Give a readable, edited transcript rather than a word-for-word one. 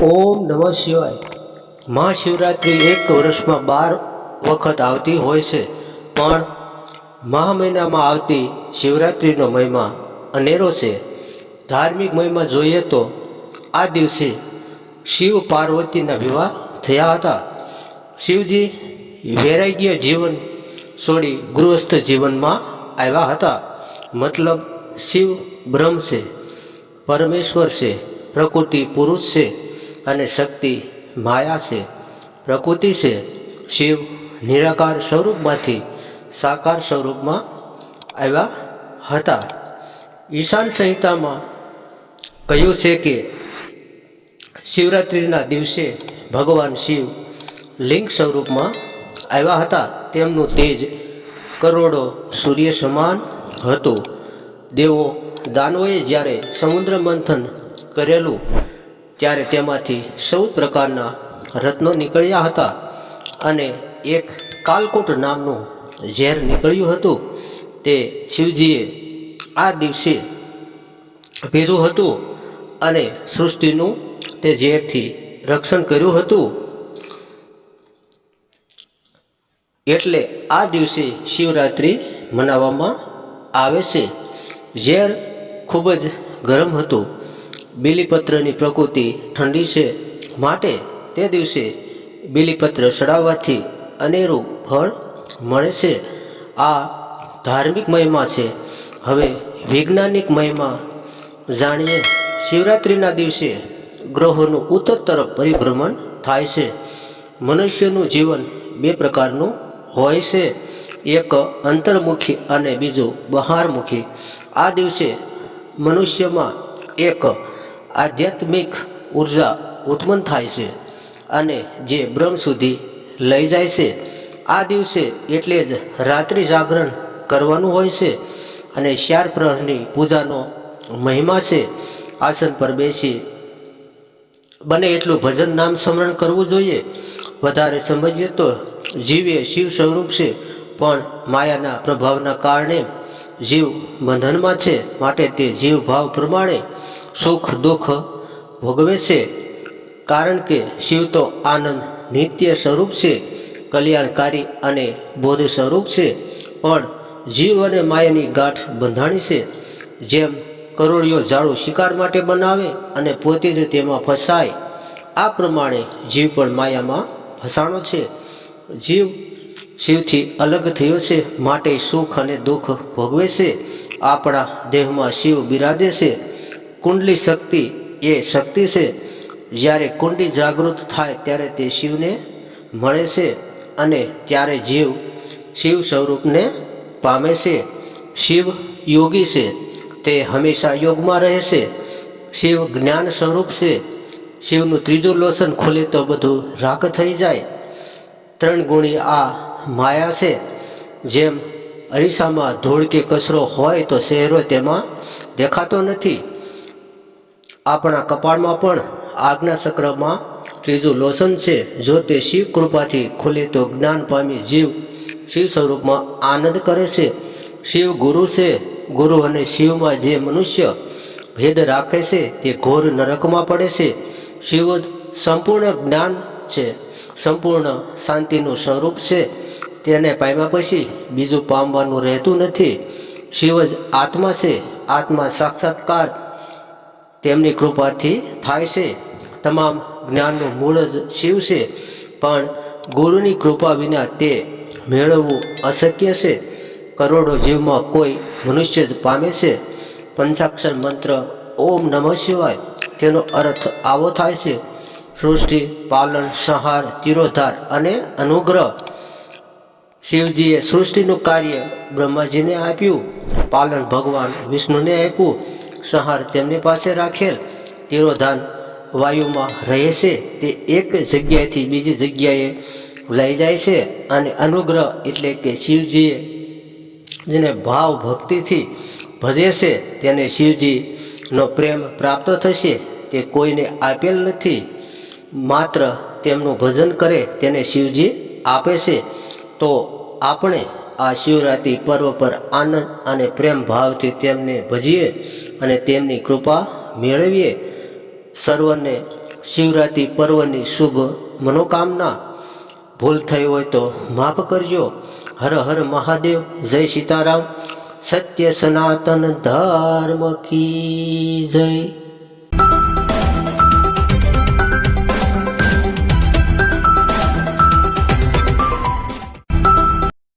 ઓમ નમઃ શિવાય। મહાશિવરાત્રિ એક વર્ષમાં 12 વખત આવતી હોય છે, પણ મહા મહિનામાં આવતી શિવરાત્રિનો મહિમા અનેરો છે। ધાર્મિક મહિમા જોઈએ તો આ દિવસે શિવ પાર્વતીના વિવાહ થયા હતા। શિવજી વૈરાગ્ય જીવન છોડી ગૃહસ્થ જીવનમાં આવ્યા હતા। મતલબ શિવ બ્રહ્મ છે, પરમેશ્વર છે, પ્રકૃતિ પુરુષ છે અને શક્તિ માયા છે, પ્રકૃતિ છે। શિવ નિરાકાર સ્વરૂપમાંથી સાકાર સ્વરૂપમાં આવ્યા હતા। ઈશાન સંહિતામાં કહ્યું છે કે શિવરાત્રિના દિવસે ભગવાન શિવ લિંગ સ્વરૂપમાં આવ્યા હતા। તેમનું તેજ કરોડો સૂર્ય સમાન હતું। દેવો દાનવોએ જ્યારે સમુદ્ર મંથન કરેલું ત્યારે તેમાંથી 14 પ્રકારના રત્નો નીકળ્યા હતા અને એક કાલકૂટ નામનું ઝેર નીકળ્યું હતું। તે શિવજીએ આ દિવસે પીધું હતું અને સૃષ્ટિનું તે ઝેરથી રક્ષણ કર્યું હતું। એટલે આ દિવસે શિવરાત્રિ મનાવવામાં આવે છે। ઝેર ખૂબ જ ગરમ હતું। બીલીપત્રની પ્રકૃતિ ઠંડી છે, માટે તે દિવસે બીલીપત્ર ચડાવવાથી અનેરું ફળ મળે છે। આ ધાર્મિક મહિમા છે। હવે વૈજ્ઞાનિક મહિમા જાણીએ। શિવરાત્રિના દિવસે ગ્રહોનું ઉત્તર તરફ પરિભ્રમણ થાય છે। મનુષ્યનું જીવન 2 પ્રકારનું હોય છે, એક અંતર્મુખી અને બીજું બહારમુખી। આ દિવસે મનુષ્યમાં એક આધ્યાત્મિક ઉર્જા ઉત્પન્ન થાય છે અને જે બ્રહ્મ સુધી લઈ જાય છે। આ દિવસે એટલે જ રાત્રિ જાગરણ કરવાનું હોય છે અને 4 પ્રહરની પૂજાનો મહિમા છે। આસન પર બેસી બને એટલું ભજન નામ સ્મરણ કરવું જોઈએ। વધારે સમજીએ તો જીવ એ શિવ સ્વરૂપ છે, પણ માયાના પ્રભાવના કારણે જીવ બંધનમાં છે, માટે તે જીવ ભાવ પ્રમાણે સુખ દુઃખ ભોગવે છે। કારણ કે શિવ તો આનંદ નિત્ય સ્વરૂપ છે, કલ્યાણકારી અને બોધ સ્વરૂપ છે, પણ જીવ અને માયાની ગાંઠ બંધાણી છે। જેમ કરોળિયો જાળું શિકાર માટે બનાવે અને પોતે જ તેમાં ફસાય, આ પ્રમાણે જીવ પણ માયામાં ફસાણો છે। જીવ શિવથી અલગ થયો છે, માટે સુખ અને દુઃખ ભોગવે છે। આપણા દેહમાં શિવ બિરાજે છે। કુંડલી શક્તિ એ શક્તિ છે। જ્યારે કુંડલી જાગૃત થાય ત્યારે તે શિવને મળે છે અને ત્યારે જીવ શિવ સ્વરૂપને પામે છે। શિવ યોગી છે, તે હંમેશા યોગમાં રહે છે। શિવ જ્ઞાન સ્વરૂપ છે। શિવનું ત્રીજું લોસન ખુલે તો બધું રાખ થઈ જાય। 3 ગુણી આ માયા છે। જેમ અરીસામાં ધૂળ કે કચરો હોય તો ચહેરો તેમાં દેખાતો નથી, આપણા કપાળમાં પણ આજ્ઞા ચક્રમાં ત્રીજું લોસન છે। જો તે શિવ કૃપાથી ખુલે તો જ્ઞાન પામી જીવ શિવ સ્વરૂપમાં આનંદ કરે છે। શિવ ગુરુ છે। ગુરુ અને શિવમાં જે મનુષ્ય ભેદ રાખે છે તે ઘોર નરકમાં પડે છે। શિવ સંપૂર્ણ જ્ઞાન છે, સંપૂર્ણ શાંતિનું સ્વરૂપ છે। તેને પામ્યા પછી બીજું પામવાનું રહેતું નથી। શિવ જ આત્મા છે। આત્મા સાક્ષાત્કાર તેમની કૃપાથી થાય છે। તમામ જ્ઞાનનું મૂળ જ શિવ છે, પણ ગુરુની કૃપા વિના તે મેળવવું અશક્ય છે। કરોડો જીવમાં કોઈ મનુષ્ય જ પામે છે। પંચાક્ષર મંત્ર ઓમ નમઃ શિવાય, તેનો અર્થ આવો થાય છે: સૃષ્ટિ, પાલન, સંહાર, તિરોધાર અને અનુગ્રહ। શિવજીએ સૃષ્ટિનું કાર્ય બ્રહ્માજીને આપ્યું, પાલન ભગવાન વિષ્ણુને આપ્યું, સંહાર તેમની પાસે રાખેલ, તિરોધાન વાયુમાં રહે છે, તે એક જગ્યાએથી બીજી જગ્યાએ લઈ જાય છે, અને અનુગ્રહ એટલે કે શિવજીએ જેને ભાવ ભક્તિથી ભજે છે તેને શિવજીનો પ્રેમ પ્રાપ્ત થશે। તે કોઈને આપેલ નથી, માત્ર તેમનું ભજન કરે તેને શિવજી આપે છે। તો આપણે આ શિવરાત્રિ પર્વ પર આનંદ અને પ્રેમ ભાવથી તેમને ભજીએ અને તેમની કૃપા મેળવીએ। સર્વને શિવરાત્રિ પર્વની શુભ મનોકામના. ભૂલ થઈ હોય તો માફ કરજો. હર હર મહાદેવ. જય સીતારામ. સત્ય સનાતન ધર્મ કી જય.